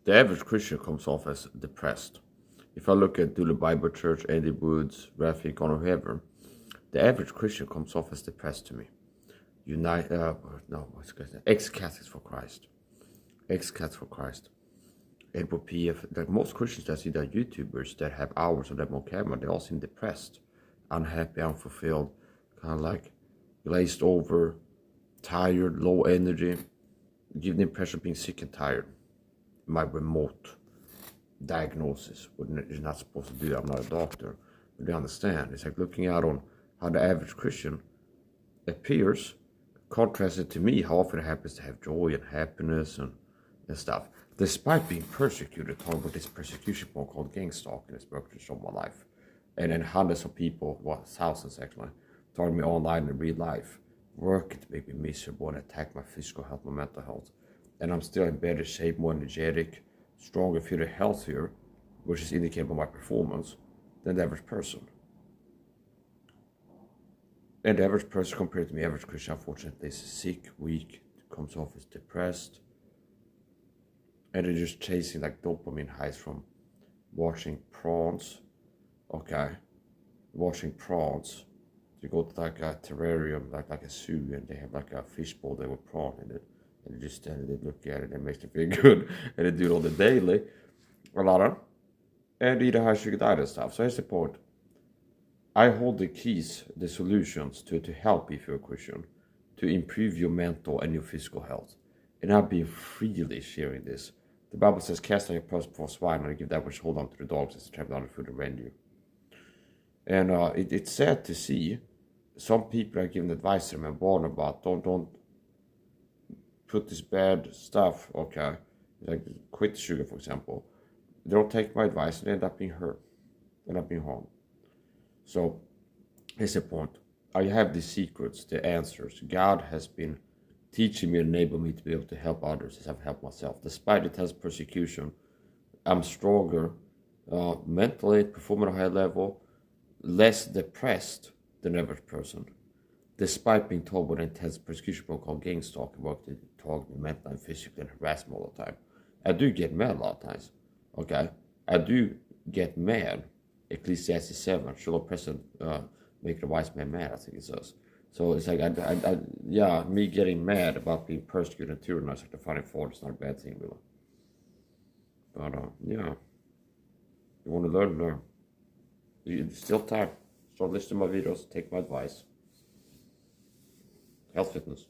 The average Christian comes off as depressed. If I look at Dula Bible Church, Andy Woods, Rafik, or whoever, the average Christian comes off as depressed to me. Ex-Catholics for Christ. Ex-Catholics for Christ. NPF, like most Christians that I see that YouTubers that have hours of them on camera, they all seem depressed, unhappy, unfulfilled, kind of like glazed over, tired, low energy, give the impression of being sick and tired. My remote diagnosis, what you're not supposed to do. I'm not a doctor, but you understand. It's like looking out on how the average Christian appears, contrasted to me, how often it happens to have joy and happiness and stuff, despite being persecuted. Talking about this persecution point called gang stalking has worked through my life, and then hundreds of people, thousands actually, talking to me online in real life, working to make me miserable and attack my physical health, my mental health. And I'm still in better shape, more energetic, stronger, feeling healthier, which is indicated by my performance, than the average person. And the average person compared to me, average Christian, unfortunately, is sick, weak, comes off as depressed, and they're just chasing like dopamine highs from watching prawns. Okay, watching prawns. You go to like a terrarium, like a zoo, and they have like a fishbowl there with prawn in it. And they just stand and they look at it and it makes them feel good. And they do it all the daily, a lot of, and eat a high sugar diet and stuff. So here's the point. I hold the keys, the solutions to help if you're a Christian, to improve your mental and your physical health. And I've been freely sharing this. The Bible says, cast out your pearls before swine, and give that which hold on to the dogs as the trample down the food around you. And it's sad to see some people are giving advice to them and warn about, don't put this bad stuff, okay, like quit sugar, for example. They don't take my advice and they end up being hurt, end up being harmed. So here's the point. I have the secrets, the answers. God has been teaching me and enabling me to be able to help others as I've helped myself. Despite the intense persecution, I'm stronger mentally, performing at a high level, less depressed than the average person. Despite being told with intense persecution called gang stalking, work to target me mentally and physically and harass me all the time. I do get mad a lot of times. Okay? I do get mad. Ecclesiastes 7, shall a person make the wise man mad, I think it says. So it's like, me getting mad about being persecuted and tyrannized, like the finding fault is not a bad thing, really. But, you want to learn. It's still time. Start listening to my videos, take my advice. Health fitness.